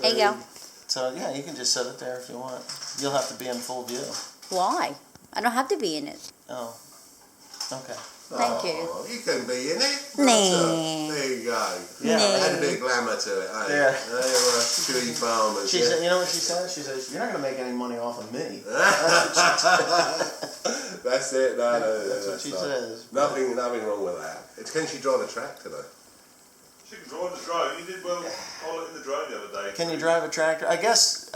There you go. So yeah, you can just set it there if you want. You'll have to be in full view. Why? I don't have to be in it. Oh, okay. Thank you. You can be in it. Nah. There you go. Yeah. Add a bit of glamour to it, eh? Yeah. They were chewy farmers. She said, you know what she says? She says, you're not going to make any money off of me. That's it. No, That's what she says. Nothing wrong with that. Can she drive a tractor though? She can drive the drone. You did well pilot in the drone the other day. Can you drive a tractor? I guess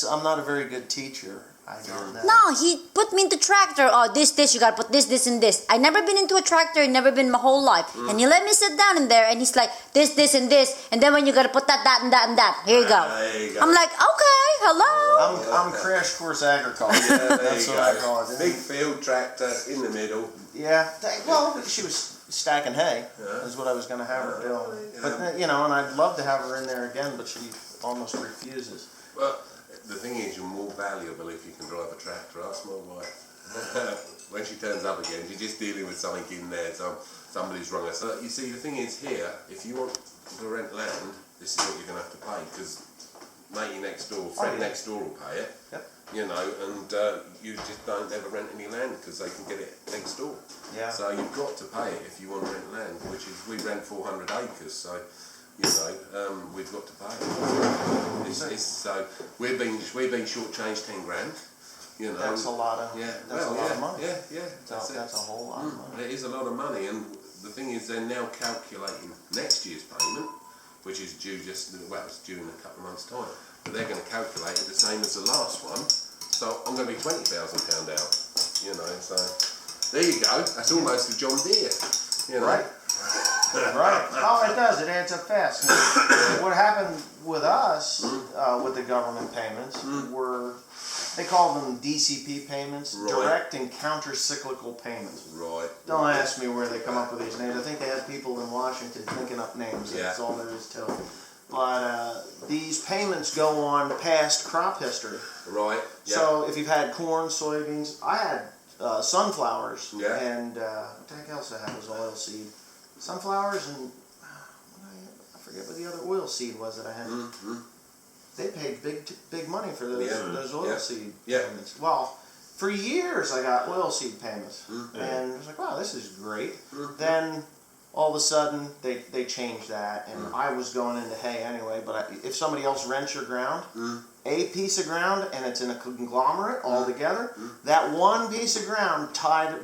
I'm not a very good teacher. I don't know. No, he put me into tractor. Oh, this, you gotta put this, and this. I never been into a tractor, never been my whole life. And he let me sit down in there, and he's like, this, and this. And then when you gotta put that, and that, and that. Here you go. There you go. I'm like, okay, hello. I'm crash course agriculture. Yeah, there That's you what go. I call it. Big field tractor in the middle. Yeah. Well, she was stacking hay. Is what I was going to have her do. But and I'd love to have her in there again, but she almost refuses. Well, the thing is, you're more valuable if you can drive a tractor. Ask my wife. When she turns up again, she's just dealing with something in there. Somebody's wrong. So you see, the thing is here, if you want to rent land, this is what you're going to have to pay because matey next door, friend next door will pay it. Yep. And you just don't ever rent any land because they can get it next door. Yeah. So you've got to pay it if you want to rent land, which is we rent 400 acres. So we've got to pay it. So we've been shortchanged 10 grand. That's a lot of lot of money. Yeah. That's a whole lot of money. It is a lot of money, and the thing is, they're now calculating next year's payment, which is due it's due in a couple of months' time. But they're going to calculate it the same as the last one. So I'm going to be £20,000 out. So there you go. That's almost a John Deere. Right. Right. Oh, it does. It adds up fast. Now, what happened with us, with the government payments, were they call them DCP payments, direct and counter-cyclical payments. Right. Don't ask me where they come up with these names. I think they had people in Washington thinking up names. That's all there is to it. But these payments go on past crop history. Right. Yep. So if you've had corn, soybeans, I had sunflowers. Yeah. And what the heck else I had was oilseed. Sunflowers and I forget what the other oilseed was that I had. They paid big money for those oilseed payments. Well, for years I got oilseed payments, and I was like, wow, this is great. Then all of a sudden they changed that, and I was going into hay anyway. But if somebody else rents your ground, a piece of ground, and it's in a conglomerate all together, that one piece of ground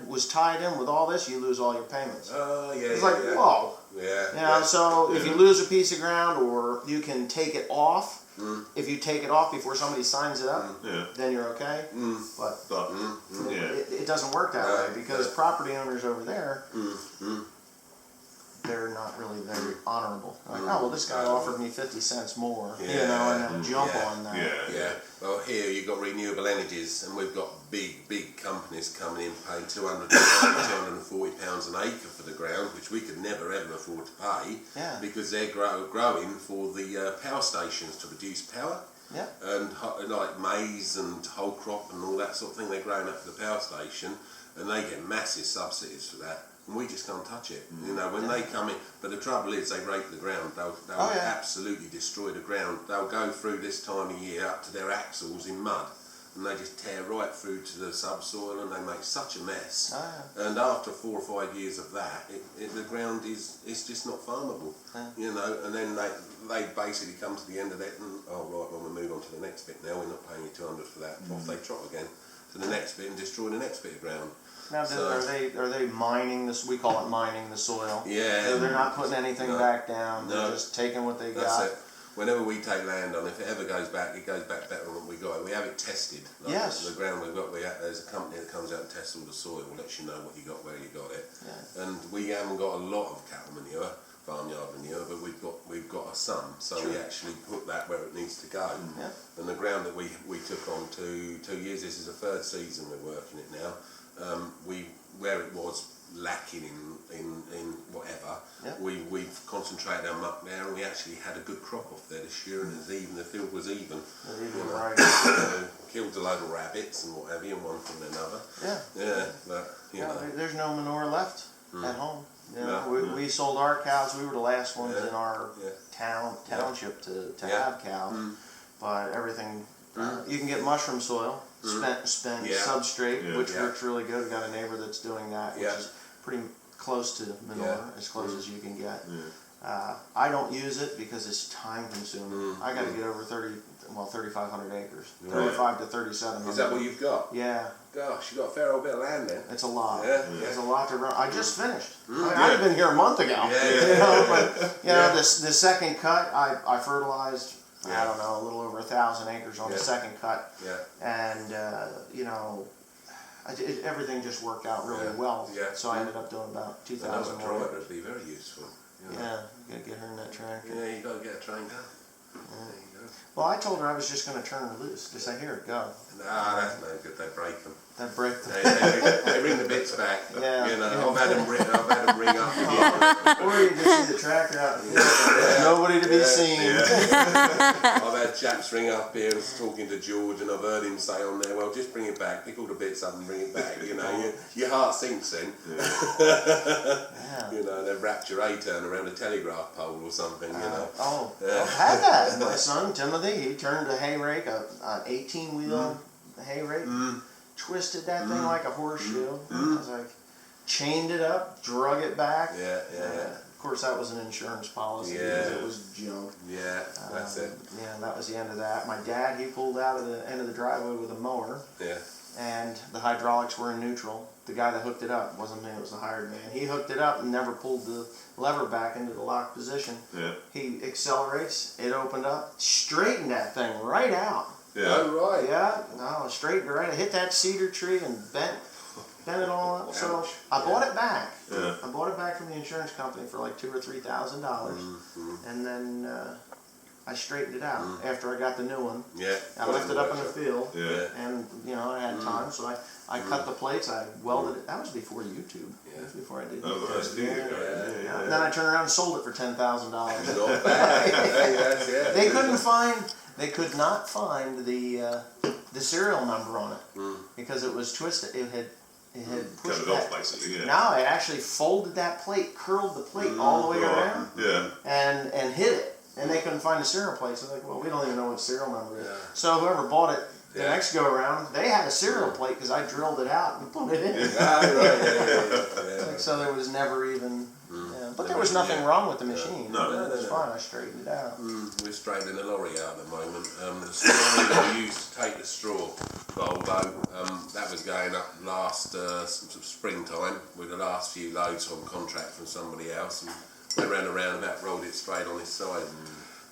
was tied in with all this, you lose all your payments. Oh, yeah. It's like, whoa. Yeah. So if you lose a piece of ground, or you can take it off. If you take it off before somebody signs it up, then you're okay. But it doesn't work that way because property owners over there, they're not really very honorable. Like, oh, well, this guy offered me 50 cents more, and then jump on that. Yeah. Well, here you've got renewable energies, and we've got big companies coming in paying £240 an acre for the ground, which we could never ever afford to pay, because they're growing for the power stations to produce power. Yeah. And like maize and whole crop and all that sort of thing, they're growing up for the power station, and they get massive subsidies for that. And we just can't touch it, when they come in. But the trouble is, they rape the ground. They'll absolutely destroy the ground. They'll go through this time of year up to their axles in mud, and they just tear right through to the subsoil, and they make such a mess. And after 4 or 5 years of that, the ground is just not farmable, And then they basically come to the end of that, and well, we move on to the next bit now. We're not paying you 200 for that. Off they trot again to the next bit and destroy the next bit of ground. Now, are they mining this? We call it mining the soil. Yeah. So they're not putting anything back down. They're just taking what they got. That's it. Whenever we take land on, if it ever goes back, it goes back better than what we got. We have it tested. Like the ground we've got, there's a company that comes out and tests all the soil, lets you know what you got, where you got it. Yeah. And we haven't got a lot of cattle manure, farmyard manure, but we've got some, so we actually put that where it needs to go. And the ground that we took on 2 years, this is the 3rd season we're working it now. Where it was lacking in whatever, we've concentrated our muck there, and we actually had a good crop off there this year, and the field was even. Killed a load of rabbits and what have you, and one from another. But there's no manure left at home. We sold our cows. We were the last ones in our township to have cows. but everything. You can get mushroom soil, spent substrate, which works really good. We've got a neighbor that's doing that, which is pretty close to manure, as close as you can get. I don't use it because it's time consuming. I got to get over 3,500 acres, 35 to 3,700. Is that what you've got? Yeah. Gosh, you got a fair old bit of land there. It's a lot. Yeah. It's a lot to run. I just finished. I'd have been here a month ago. But the second cut, I fertilized. I don't know, a little over 1,000 acres on the second cut. And everything just worked out really well. So I ended up doing about 2,000 more. Another would be very useful. You gotta get her in that tractor. Yeah, you gotta get a train done. There you go. Well, I told her I was just gonna turn her loose. Just say, here, go. Nah, that's no good. They break them. That break them. They bring the bits back. I've had them ring up again. Or you just see the tractor out in the field. There's nobody to be seen. I've had chaps ring up here and talking to George, and I've heard him say on there, well, just bring it back, pick all the bits up and bring it back. Your heart sinks then. They wrapped your A-turn around a telegraph pole or something, I've had that. My son, Timothy, he turned a hay rake, an 18-wheel hay rake, twisted that thing like a horseshoe. I was like, chained it up, drug it back. Of course, that was an insurance policy because it was junk. Yeah, that's it. Yeah, that was the end of that. My dad, he pulled out of the end of the driveway with a mower. And the hydraulics were in neutral. The guy that hooked it up wasn't me, it was the hired man. He hooked it up and never pulled the lever back into the locked position. He accelerates, it opened up, straightened that thing right out. Oh, right. Yeah, no, straightened it right. I hit that cedar tree and bent it all up. So I bought it back. I bought it back from the insurance company for like $2,000 or $3,000, and then I straightened it out after I got the new one. I left it up in the field, and I had time, so I cut the plates. I welded it. That was before YouTube. That was before I did YouTube. And then I turned around and sold it for $10,000. Not bad. They could not find the serial number on it because it was twisted. It had pushed cut it off basically. No, it actually folded that plate, curled the plate all the way around, and hit it. And they couldn't find the serial plate, so they're like, well, we don't even know what serial number is. So whoever bought it the next go around, they had a serial plate because I drilled it out and put it in. So there was never even. But there was nothing wrong with the machine. No, it was fine. I straightened it out. We're straightening a lorry out at the moment. The lorry that we used to take the straw, Volvo, that was going up last springtime with the last few loads on contract from somebody else. And they ran around about, rolled it straight on its side.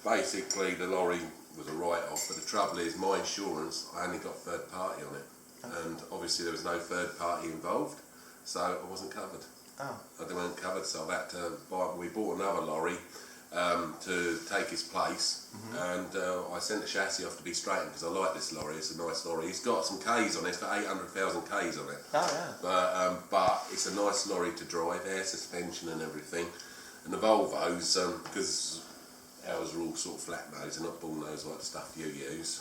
Basically, the lorry was a write-off, but the trouble is, my insurance, I only got third party on it. And obviously there was no third party involved, so I wasn't covered. They weren't covered, so I had to we bought another lorry to take his place, and I sent the chassis off to be straightened because I like this lorry. It's a nice lorry. It's got some Ks on it. It's got 800,000 Ks on it. But it's a nice lorry to drive, air suspension and everything. And the Volvos, because ours are all sort of flat nose and not bull nose like the stuff you use.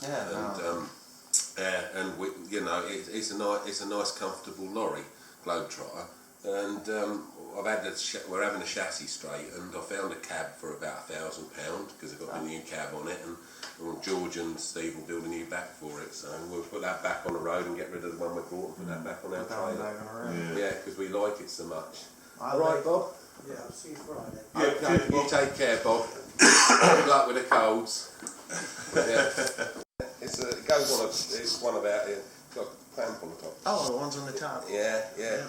And we, it's a nice comfortable lorry, Globetrotter. And we're having a chassis straightened. I found a cab for about £1,000 because I've got a new cab on it, and George and Steve will build a new back for it. So we'll put that back on the road and get rid of the one we bought and put that back on our trailer. Yeah, because we like it so much. All right, Bob? Yeah, I'll see you Friday. Okay, you take care, Bob. Good luck with the colds. It goes on. It's one about it. Got a clamp on the top. Oh, the ones on the top. Yeah.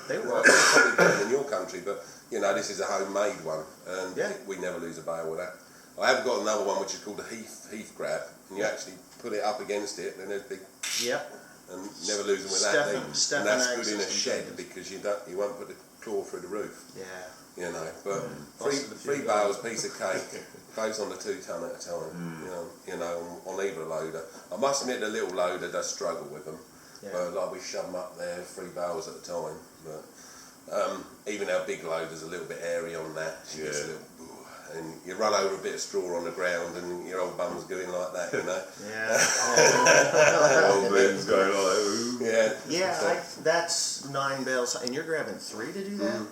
They well, work. it's probably better in your country, but this is a homemade one, and we never lose a bale with that. I have got another one which is called a heath grab, and you actually put it up against it, and there's big. And never lose them with that thing. And that's good in a shed because you won't put the claw through the roof. But three bales, piece of cake, goes on the 2 ton at a time. On either loader. I must admit the little loader does struggle with them. But we shove them up there 3 bales at a time. But even our big loader's a little bit airy on that. She gets a little, and you run over a bit of straw on the ground, and your old bum's going like that, Old man's going like, ooh. That's 9 bales, and you're grabbing 3 to do that?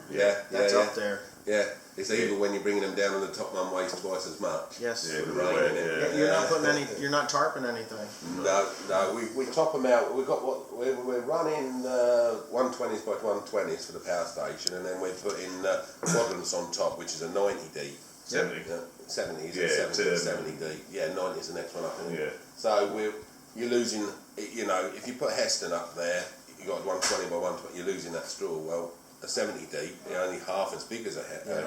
That's yeah. up there. Yeah, it's even when you're bringing them down, and the top one weighs twice as much. Yes. With the rain in it. You're not putting any. You're not tarping anything. No. We top them out. We've got what we're running 120s by 120s for the power station, and then we're putting quadrants on top, which is a 90 deep. 70. 70s, Yeah, 70 deep. Yeah, 90 is the next one up. Yeah. So you're losing. You know, if you put Heston up there, you got 120 by 120. You're losing that straw. Well, a 70 deep, you're only half as big as a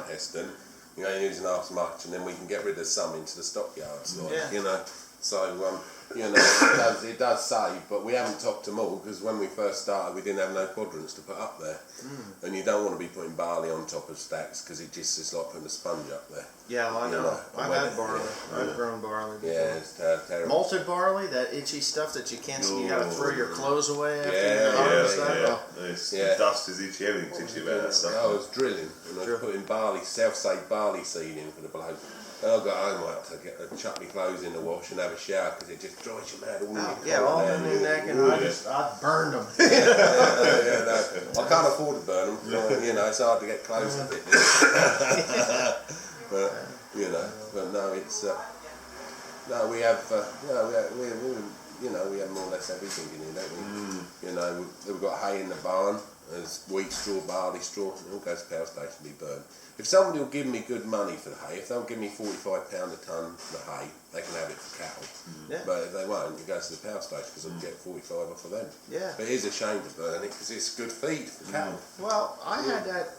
Heston. You're only using half as much, and then we can get rid of some into the stockyards. You know, so you know, it does save, but we haven't topped them all because when we first started, we didn't have no quadrants to put up there, and you don't want to be putting barley on top of stacks because it's like putting a sponge up there. Yeah, well, I know. I've had barley. I've grown barley before. Yeah, it's terrible. Malted barley, that itchy stuff that you can't. You got to throw your clothes away after Yeah, you harvest that. The dust is itchy. Everything's itchy about that stuff. I was drilling and I was putting self-save barley seed in for the bloke. And I got home like to chuck my clothes in the wash and have a shower because it just dries you mad all in your all in your neck, and I burned them. I can't afford to burn them. You know, it's hard to get clothes to fit. But you know, but no, it's no. We have we have more or less everything in here, don't we? You know, we've got hay in the barn. There's wheat straw, barley straw, and it all goes to the power station to be burned. If somebody will give me good money for the hay, if they'll give me £45 a tonne for the hay, they can have it for cattle. But if they won't, it goes to the power station because I'll get 45 off of them. Yeah. But it is a shame to burn it because it's good feed for cattle. Well, I had that.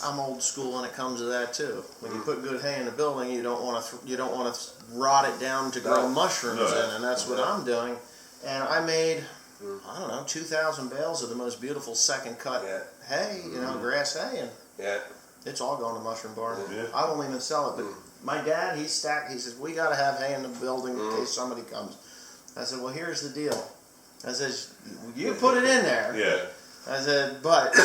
I'm old school when it comes to that too. When you put good hay in the building, you don't want to rot it down to grow mushrooms in, and that's what I'm doing. And I made, I don't know, 2,000 bales of the most beautiful second cut hay, grass hay, and it's all going to mushroom barn. I won't even sell it, but my dad, he says, we got to have hay in the building in case somebody comes. I said, well, here's the deal. I says, you put it in there. Yeah. I said, but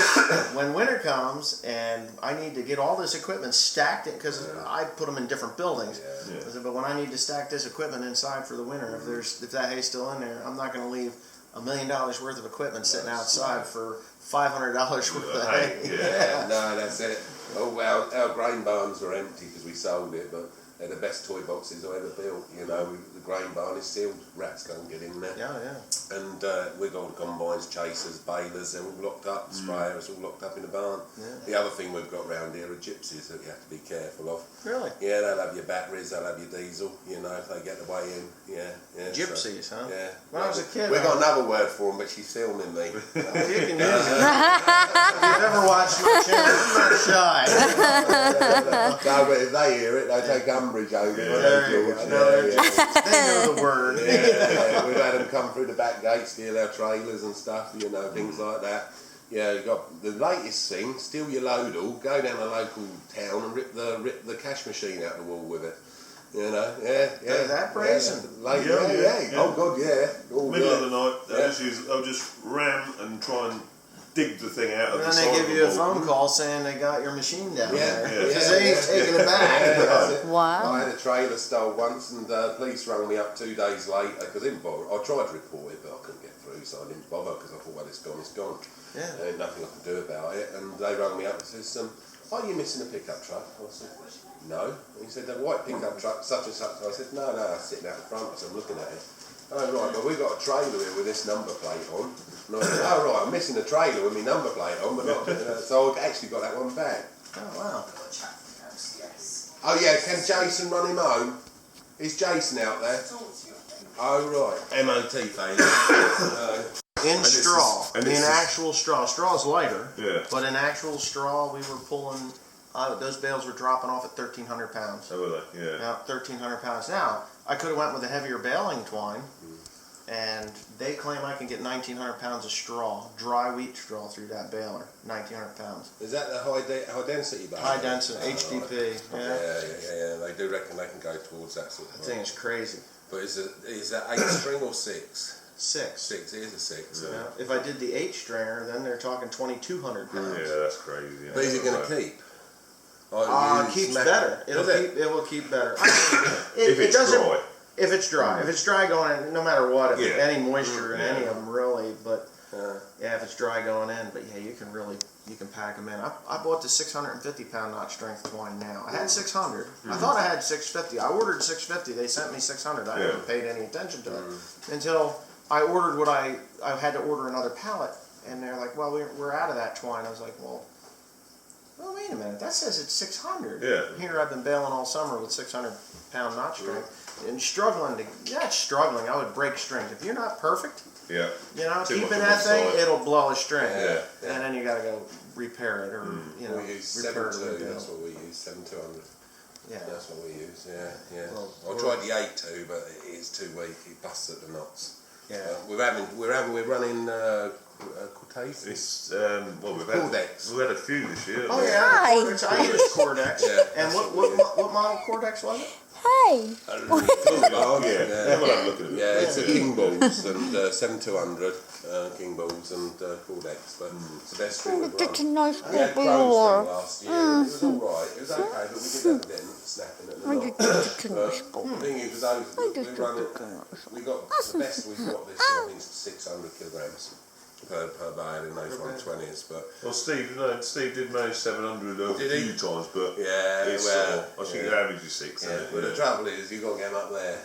when winter comes and I need to get all this equipment stacked, because I put them in different buildings. I said, but when I need to stack this equipment inside for the winter, if that hay's still in there, I'm not going to leave $1 million worth of equipment sitting outside for $500 worth of hay. No, that's it. Oh well, our grain barns are empty because we sold it, but they're the best toy boxes I ever built. You know, the grain barn is sealed; rats can't get in there. And we've got all the combines, chasers, balers, they're all locked up. Sprayers all locked up in the barn. The other thing we've got round here are gypsies that you have to be careful of. Really? Yeah, they'll have your batteries, they'll have your diesel. You know, if they get the way in. Gypsies, huh? Yeah. When I was a kid, we've got another word for them, but she's filming me. You can use it. If you've ever watched my channel, I'm not shy. No, but if they hear it, they take umbrage over it. They know the word. We've had them come through the back gate, steal our trailers and stuff, things like that. Yeah, you got the latest thing, steal your load all, go down a local town and rip the cash machine out the wall with it. That brazen. Oh God, yeah. Middle of the night, they'll just ram and try and dig the thing out of the side. And then they give you a phone call saying they got your machine down there. Because they ain't taking it back. Wow. I had a trailer stole once, and police rang me up 2 days later because I didn't bother. I tried to report it, but I couldn't get through, so I didn't bother because I thought, well, it's gone, it's gone. There's nothing I can do about it. And they rang me up and says, are you missing a pickup truck? I said, no. And he said, the white pickup truck, such and such. I said, no, it's sitting out the front. I said, I'm looking at it. Oh, right, but we've got a trailer here with this number plate on. And I said, oh, right, I'm missing a trailer with my number plate on, but not, so I actually got that one back. Oh, wow. Oh, yeah, can Jason run him home? Is Jason out there? Oh, right. MOT failure. In straw. In actual straw. Straw's lighter. Yeah. But in actual straw, we were pulling, those bales were dropping off at 1,300 pounds. Oh, were they? Yeah. Now, 1,300 pounds. Now, I could have went with a heavier baling twine, and they claim I can get 1,900 pounds of straw, dry wheat straw through that baler. 1,900 pounds. Is that the high density baler? High density, HDP. Yeah. They do reckon they can go towards that sort of thing. I think it's crazy. But is that 8 string or 6? 6. 6, it is a 6. Yeah. If I did the 8 stringer, then they're talking 2,200 pounds. Yeah, that's crazy. But is it going to keep? It keeps better. It will keep better. If it's dry. If it's dry. If it's dry going in, no matter what, if any moisture in any of them really, but Yeah, if it's dry going in, but yeah, you can pack them in. I bought the 650 pound knot strength twine now. I had 600. I thought I had 650. I ordered 650. They sent me 600. I haven't paid any attention to it until I ordered what I had to order another pallet, and they're like, well, we're out of that twine. I was like, well, wait a minute. That says it's 600. Yeah. Here I've been bailing all summer with 600 pound knot strength and struggling to. Yeah, it's struggling. I would break strings if you're not perfect. Yeah. You know, Too keeping much that on one thing, side. it'll blow a string. Yeah. And then you gotta go repair it or, you know, We use repair it 7.2, or rebuild. that's what we use, 7.200. Yeah. That's what we use, yeah. Well, I tried the 8.2, but it's too weak, it busts at the knots. Yeah. We're running Cortez. It's well, we've had a few this year. Oh yeah, Hi. Cordex. I used Cordex. Yeah, And that's what model Cordex was it? Hey. Oh yeah. We'll have a look at it. Yeah, it's the King Balls and 7200 King Balls and Cordex, but it's the best string we've run. Such a nice We had puppy Crow war. string last year. It was alright. It was okay, but we did have a dent snapping at the knot. The thing is, we got the best we've got this year. I think it's 600 kilograms per bale in those 120s. But Well, Steve did manage 700 a Did he? few times, but yeah, it's I think yeah. the average is 6. Yeah, but the trouble is, you've got to get them up there.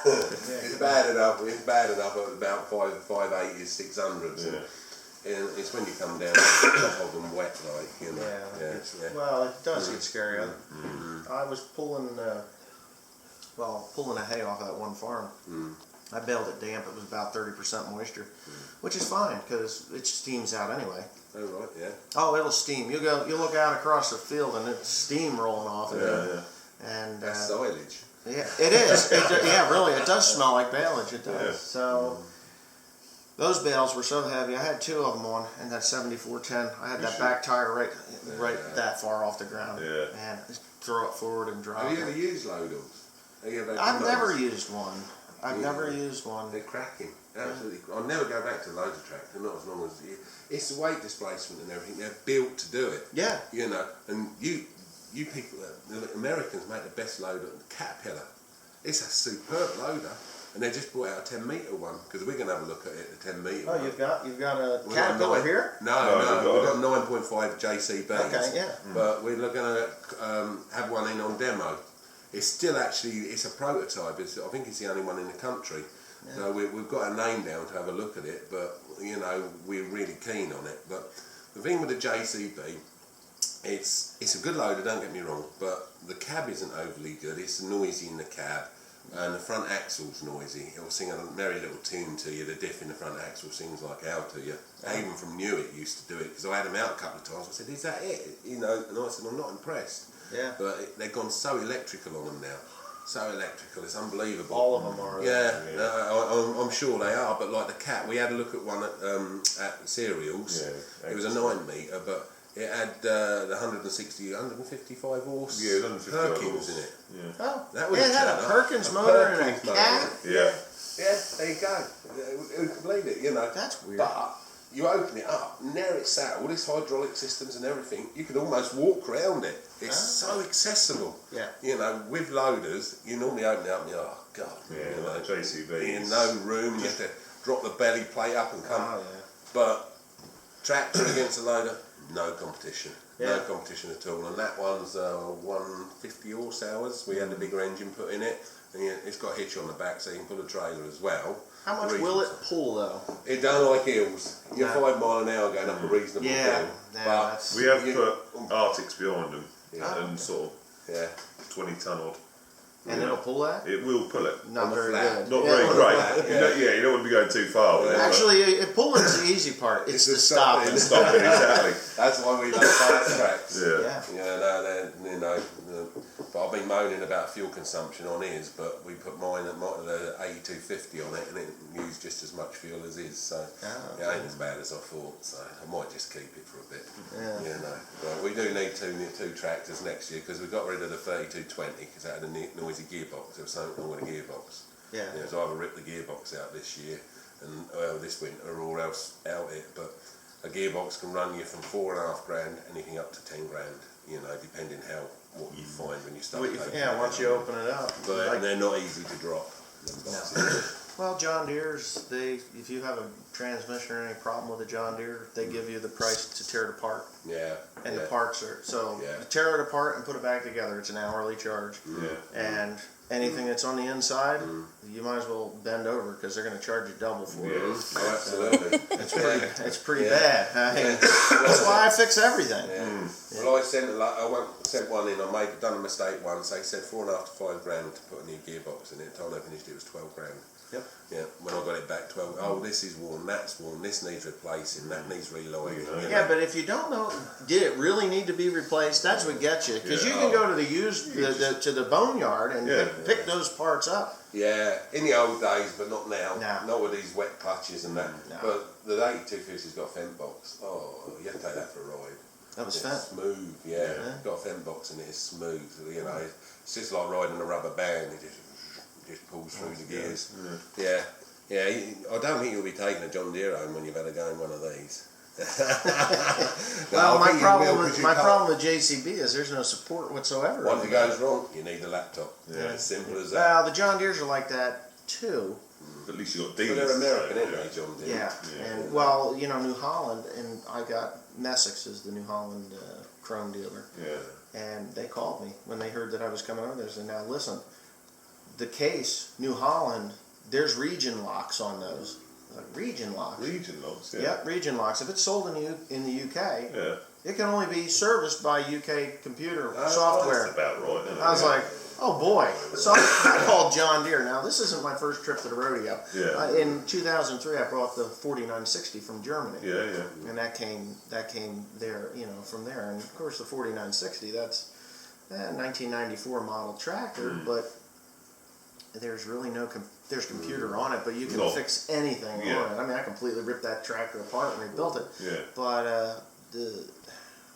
It's bad enough. It's bad enough at about 5.8 is 600s. Yeah. And it's when you come down to the top of them wet, like, you know. Yeah. Well, it does get scary. I was pulling the hay off of that one farm. I baled it damp. It was about 30% moisture, which is fine because it steams out anyway. Oh right, yeah. Oh, it'll steam. You look out across the field and it's steam rolling off of it. Yeah. And That's silage. yeah, it is. Yeah, really, it does smell like balage. It does. Yeah. So those bales were so heavy. I had 2 of them on, and that 7410. I had that back tire right that far off the ground. Yeah. And just throw it forward and drop Have you ever it. used loaders? I've never used one. I've never used one. They're cracking. Absolutely. I'll never go back to the loader tractor, not as long as it's the weight displacement and everything. They're built to do it. Yeah. You know, and you people, the Americans make the best loader, the Caterpillar. It's a superb loader, and they just brought out a 10-metre one because we're going to have a look at it, the 10-metre one. Oh, you've got a We've got Caterpillar nine- here? No, we've got 9.5 JCBs. Okay, yeah. But we're going to have one in on demo. It's still it's a prototype. I think it's the only one in the country. Yeah. So we've got a name down to have a look at it, but you know we're really keen on it. But the thing with the JCB, it's a good loader. Don't get me wrong, but the cab isn't overly good. It's noisy in the cab, and the front axle's noisy. It will sing a merry little tune to you. The diff in the front axle sings like hell to you. Even from Newick used to do it because I had them out a couple of times. I said, "Is that it?" You know, and I said, "I'm not impressed." Yeah. But they've gone so electrical on them now. So electrical, it's unbelievable. All of them are. Yeah, I'm sure they are. But like the cat, we had a look at one at Cereals. Yeah, it was a 9-metre, but it had the 155 horse Perkins in it. Yeah. Oh, That was it had a Perkins motor and a cat. Yeah. Yeah, there you go. Who can believe it? You know. That's weird. But you open it up, and there it's sat, all these hydraulic systems and everything. You could almost walk around it. It's so accessible. Yeah. You know, with loaders, you normally open it up and you're, oh God. Yeah, you know, JCB. in no room, you have to drop the belly plate up and come. Oh, yeah. But tractor against a loader, no competition. Yeah. No competition at all. And that one's 150 horse hours. We had a bigger engine put in it. And it's got a hitch on the back so you can pull a trailer as well. How much will it pull though? It don't like hills. You're No. 5 mile an hour going up a reasonable hill. But We have put Arctics behind them Yeah. and sort of yeah. 20 ton odd. And it'll pull that? It will pull it. Not On the very flat. good. Not Yeah. very great. Yeah. You don't want to be going too far. with it, but- Actually, pulling's the easy part. It's the stopping. Stopping, exactly. That's why we love fast tracks. Yeah. Yeah. You know, but I've been moaning about fuel consumption on his, but we put mine at the 8250 on it, and it used just as much fuel as his, so it ain't as bad as I thought. So I might just keep it for a bit. Yeah. You know, but we do need two tractors next year because we got rid of the 3220 because it had a noisy gearbox. There was something wrong with the gearbox. Yeah. So either ripped the gearbox out this year, and this winter, or else out it. But a gearbox can run you from 4.5 grand anything up to 10 grand. You know, depending what you find when you start. Yeah, once you open it up. But they're not easy to drop. No. Well, John Deere's, if you have a transmission or any problem with a John Deere, they give you the price to tear it apart. Yeah. And yeah. the parts are, so Yeah. you tear it apart and put it back together. It's an hourly charge. Yeah. And anything that's on the inside, you might as well bend over because they're going to charge you double for it. Oh, absolutely. It's pretty bad. That's why I fix everything. Yeah. Well, I sent one in. I done a mistake once. They said $4.5 to $5 to put a new gearbox in it. The time I finished it was $12,000. Yep. Yeah. When I got it back, 12. Oh, this is worn. That's worn. This needs replacing. That needs reloading. Yeah, but if you don't know, did it really need to be replaced? That's what gets you, because you can go to to the boneyard and pick those parts up. Yeah, in the old days, but not now. No. Not with these wet patches and that. No. But the 8250 has got a fence box. Oh, you have to take that for a ride. That was It's fun. smooth, yeah. Got a fence box in it. It's smooth. You know, it's just like riding a rubber band. It just pulls through the gears. Yeah. Yeah, I don't think you'll be taking a John Deere home when you've had a go in one of these. Well, my problem with JCB is there's no support whatsoever. Once it goes wrong, you need a laptop. Yeah. As simple as that. Well, the John Deeres are like that too. At least you got But dealers. they're American, aren't they, John Deere? Yeah. And well, you know, New Holland, and I got Messick's is the New Holland Chrome dealer. Yeah. And they called me when they heard that I was coming over there. They said, "Now listen, the case New Holland, there's region locks on those." Like, region locks. Region locks. Yeah. Yep, region locks. If it's sold in the UK, Yeah. it can only be serviced by UK computer software. That's about right. Isn't it? I was like, oh boy. So I called John Deere. Now, this isn't my first trip to the rodeo. Yeah. In 2003, I brought the 4960 from Germany. Yeah, yeah. And that came there, you know, from there. And of course, the 4960, that's a 1994 model tractor, but there's really no there's computer on it, but you can fix anything on it. I mean, I completely ripped that tractor apart and rebuilt it. Yeah. But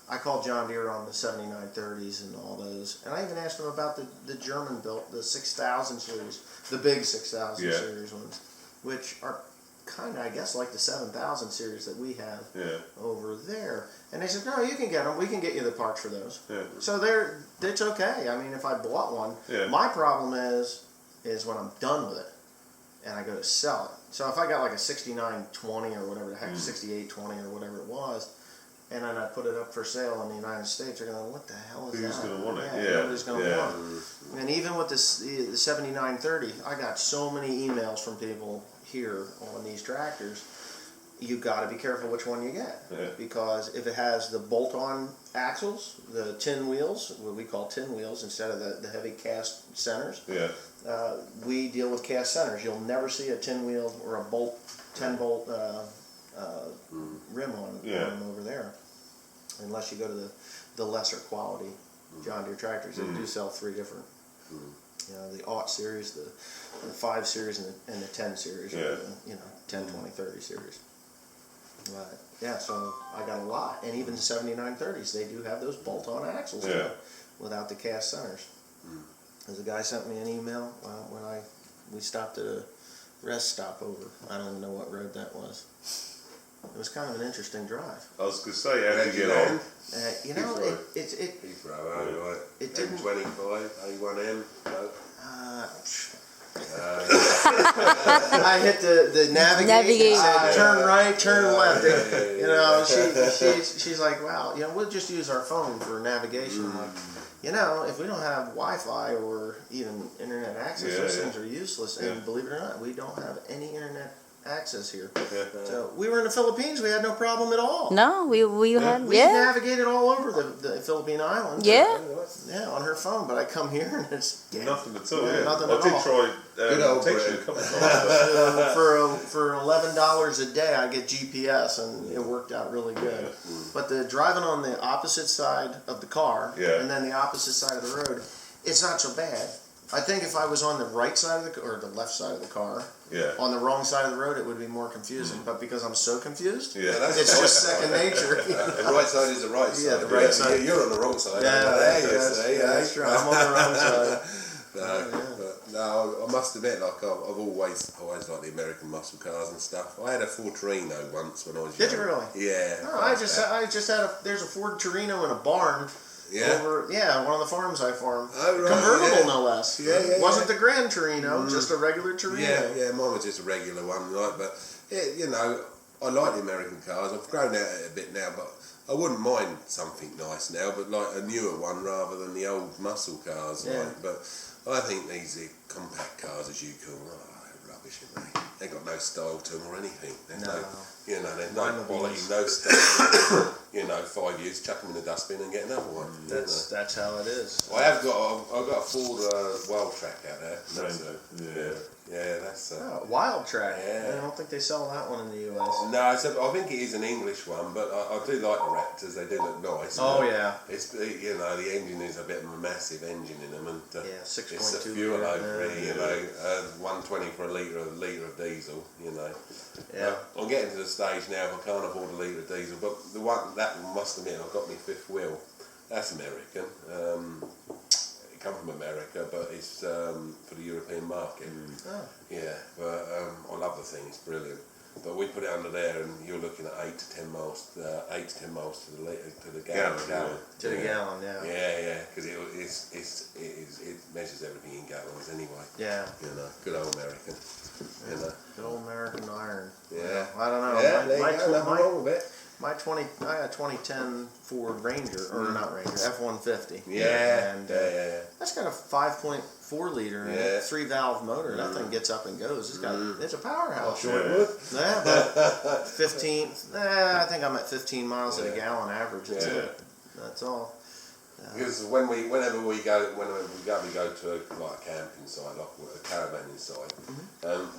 I called John Deere on the 7930s and all those, and I even asked him about the German built, the 6000 series, the big 6000 series ones, which are kind of, I guess, like the 7000 series that we have over there. And they said, no, you can get them. We can get you the parts for those. Yeah. So it's okay. I mean, if I bought one, my problem is when I'm done with it and I go to sell it. So if I got like a 6920 or whatever the heck, 6820 or whatever it was, and then I put it up for sale in the United States, they're going to, what the hell is that? Who's going to want it? Nobody's going to want it. And even with the 7930, I got so many emails from people here on these tractors. You got to be careful which one you get, because if it has the bolt-on axles, the tin wheels, what we call tin wheels instead of the heavy cast centers, we deal with cast centers. You'll never see a tin wheel or a 10-bolt rim on them over there, unless you go to the lesser quality John Deere tractors. They do sell 3 different. You know, the 0 series, the 5 series, and the 10 series, or the 10, 20, 30 series. But yeah, so I got a lot, and even the 7930s, they do have those bolt-on axles without the cast centers. As a guy sent me an email when we stopped at a rest stop over, I don't even know what road that was. It was kind of an interesting drive. I was going to say, how did you get on? You know, it didn't. M25, A1M. No. I hit the navigate. And said, turn right, turn left. You know, she's like, wow. You know, we'll just use our phone for navigation. I'm like, you know, if we don't have Wi-Fi or even internet access, those things are useless. And believe it or not, we don't have any internet access here. So we were in the Philippines. We had no problem at all. No, we We navigated all over the Philippine islands. Yeah. On her phone. But I come here and it's Nothing at all. Nothing I at did all. try texting a couple of times. For $11 a day, I get GPS, and it worked out really good. But the driving on the opposite side of the car, and then the opposite side of the road, it's not so bad. I think if I was on the right side of the or the left side of the car, on the wrong side of the road, it would be more confusing. But because I'm so confused, it's just second nature. The right side is the right side. Yeah, the right side. You're on the wrong side. That's true. I'm on the wrong side. No, I must admit, like I've always liked the American muscle cars and stuff. I had a Ford Torino once when I was young. Did you really? Yeah. No, I just had there's a Ford Torino in a barn Yeah. One of the farms I farm. Oh, right, Convertible, yeah. no less. Yeah, Wasn't the Grand Torino, just a regular Torino. Yeah, mine was just a regular one, right? But you know, I like the American cars. I've grown out of it a bit now, but I wouldn't mind something nice now, but like a newer one rather than the old muscle cars. Yeah. Like, but I think these compact cars, as you call them, they're rubbish, aren't they? They got no style to them or anything. There's No. you know, there's Mine no would quality, be- no style. You know, 5 years, chuck them in the dustbin and get another one. you know. That's how it is. I've got a Ford Wild Track out there. That's Yeah. yeah, that's. Wild Track. Yeah. I don't think they sell that one in the US. No, I think it is an English one, but I do like the Raptors. They do look nice. Oh, but yeah. It's you know, the engine is a bit of a massive engine in them, and Yeah, 6.2 it's the fuel liter, over it. yeah. You know, 120 for a litre of diesel. You know. Yeah. But I'm getting to the stage now. I can't afford a litre of diesel, but the one that must admit, I've got my fifth wheel. That's American. It comes from America, but it's for the European market. Oh. Yeah, but I love the thing. It's brilliant. But we put it under there, and you're looking at 8 to 10 miles, 8 to 10 miles to the gallon. To the gallon, yeah. Yeah, because it measures everything in gallons anyway. Yeah. You know, good old American. You know. Good old American iron. Yeah. I don't know. Yeah, there you go. Nothing wrong with it. I got 2010 Ford Ranger, or not Ranger, F-150. Yeah. And yeah. that's got a 5.4 liter in it, 3-valve motor. That thing gets up and goes. It's a powerhouse. Sure it would. Yeah, but 15. I think I'm at 15 miles at a gallon average. That's it. That's all. Because whenever we go to like a camping site, like a caravanning site,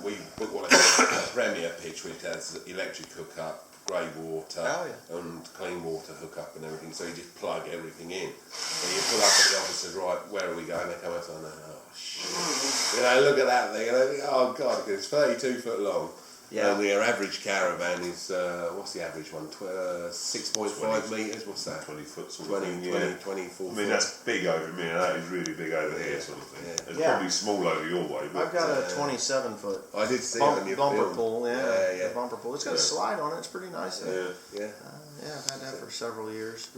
we book what they call a Premier pitch, which has electric hookup, grey water, and clean water hookup and everything. So you just plug everything in, and you pull up at the office and say, right, where are we going? They come out and oh shit, you know, look at that thing, and I think, oh god, it's 32 foot long. Yeah. And their average caravan is, what's the average one? 6.5 metres, what's that? 20 foot sort 20, of thing, 20, yeah. 24 I mean, that's big over me, and that is really big over here, sort of thing. Yeah. It's Yeah. probably small over your way, but I've got a 27 foot I did see it on your bumper film. pull. Yeah. The bumper pull. It's got a slide on it. It's pretty nice. Yeah. Yeah, I've had that for several years.